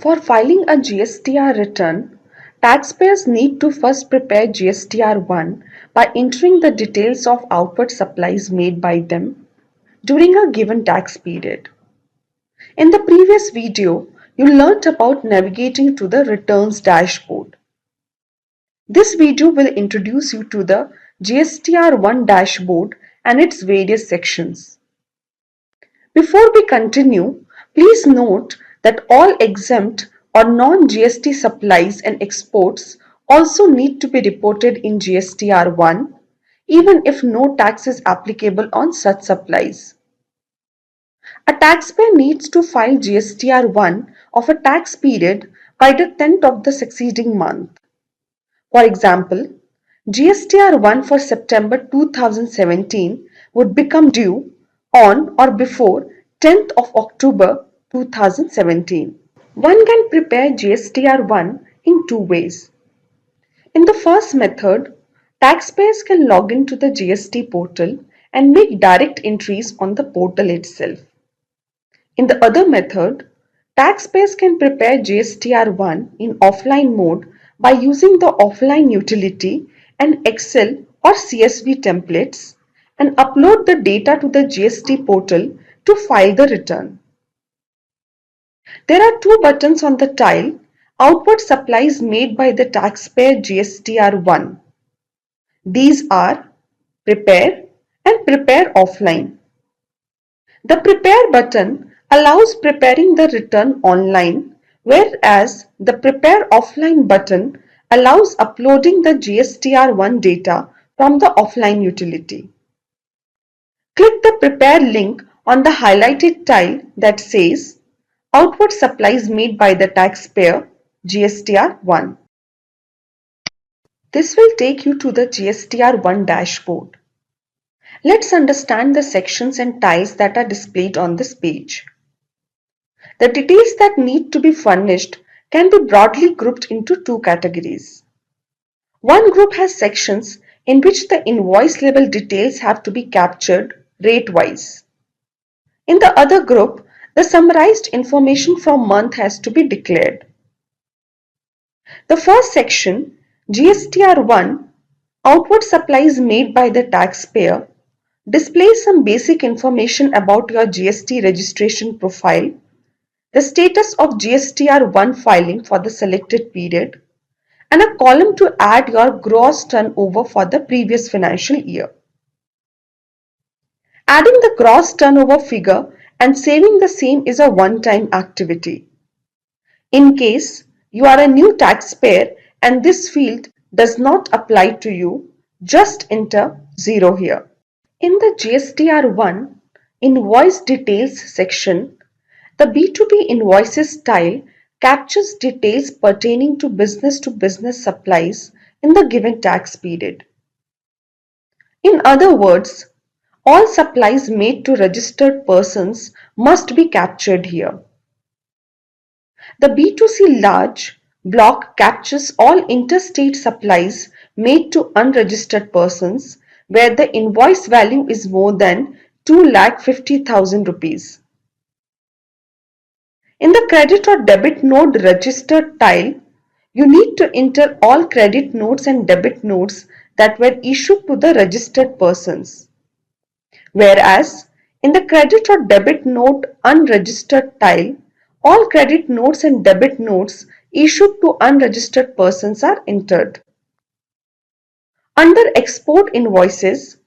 For filing a GSTR return, taxpayers need to first prepare GSTR-1 by entering the details of outward supplies made by them during a given tax period. In the previous video, you learnt about navigating to the returns dashboard. This video will introduce you to the GSTR-1 dashboard and its various sections. Before we continue, please note that all exempt or non-GST supplies and exports also need to be reported in GSTR-1, even if no tax is applicable on such supplies. A taxpayer needs to file GSTR-1 of a tax period by the 10th of the succeeding month. For example, GSTR-1 for September 2017 would become due on or before 10th of October 2017. One can prepare GSTR-1 in two ways. In the first method, taxpayers can log into the GST portal and make direct entries on the portal itself. In the other method, taxpayers can prepare GSTR-1 in offline mode by using the offline utility and Excel or CSV templates and upload the data to the GST portal to file the return. There are two buttons on the tile Outward Supplies Made by the Taxpayer GSTR-1. These are Prepare and Prepare Offline. The Prepare button allows preparing the return online, whereas the Prepare Offline button allows uploading the GSTR-1 data from the offline utility. Click the Prepare link on the highlighted tile that says Outward Supplies Made by the Taxpayer GSTR-1. This will take you to the GSTR-1 dashboard. Let's understand the sections and tiles that are displayed on this page. The details that need to be furnished can be broadly grouped into two categories. One group has sections in which the invoice level details have to be captured rate-wise. In the other group, the summarized information from month has to be declared. The first section, GSTR-1, Outward Supplies Made by the Taxpayer, displays some basic information about your GST registration profile, the status of GSTR-1 filing for the selected period, and a column to add your gross turnover for the previous financial year. Adding the gross turnover figure and saving the same is a one-time activity. In case you are a new taxpayer and this field does not apply to you, just enter 0 here. In the GSTR-1 Invoice Details section, the B2B Invoices tile captures details pertaining to business supplies in the given tax period. In other words, all supplies made to registered persons must be captured here. The B2C large block captures all interstate supplies made to unregistered persons where the invoice value is more than 2,50,000 rupees. In the credit or debit note registered tile, you need to enter all credit notes and debit notes that were issued to the registered persons. Whereas, in the credit or debit note unregistered tile, all credit notes and debit notes issued to unregistered persons are entered. Under Export Invoices,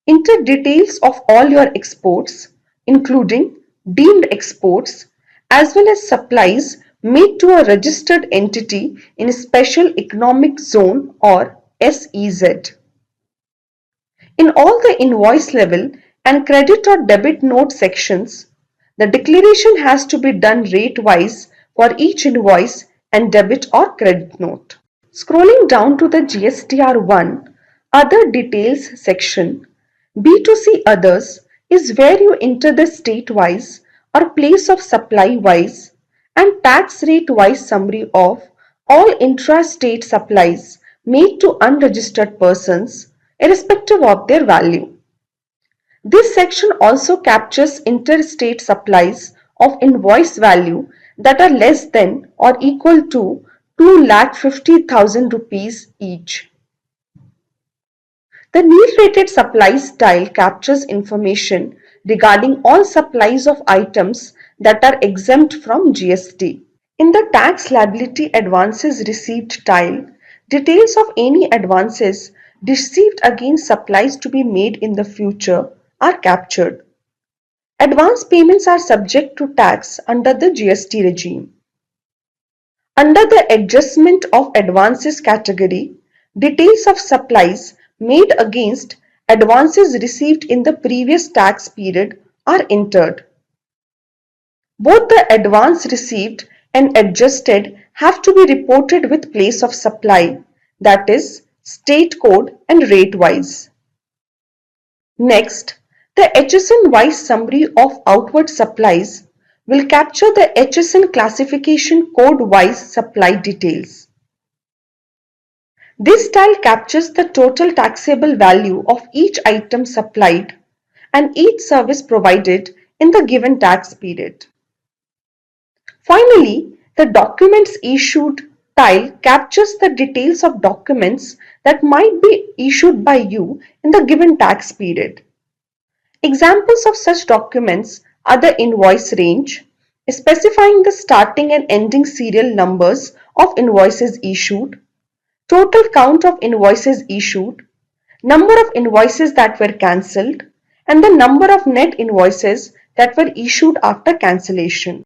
enter details of all your exports, including deemed exports, as well as supplies made to a registered entity in a Special Economic Zone or SEZ. In all the invoice level and credit or debit note sections, the declaration has to be done rate-wise for each invoice and debit or credit note. Scrolling down to the GSTR-1 Other Details section, B2C Others is where you enter the state-wise or place of supply-wise and tax rate-wise summary of all intra-state supplies made to unregistered persons irrespective of their value. This section also captures interstate supplies of invoice value that are less than or equal to 2,50,000 rupees each. The need-rated supplies style captures information regarding all supplies of items that are exempt from GST. In the tax liability advances received tile, details of any advances received against supplies to be made in the future are captured. Advance payments are subject to tax under the GST regime. Under the adjustment of advances category, details of supplies made against advances received in the previous tax period are entered. Both the advance received and adjusted have to be reported with place of supply, that is, state code and rate wise. Next, the HSN-wise summary of outward supplies will capture the HSN classification code-wise supply details. This style captures the total taxable value of each item supplied and each service provided in the given tax period. Finally, the documents issued tile captures the details of documents that might be issued by you in the given tax period. Examples of such documents are the invoice range, specifying the starting and ending serial numbers of invoices issued, total count of invoices issued, number of invoices that were cancelled, and the number of net invoices that were issued after cancellation.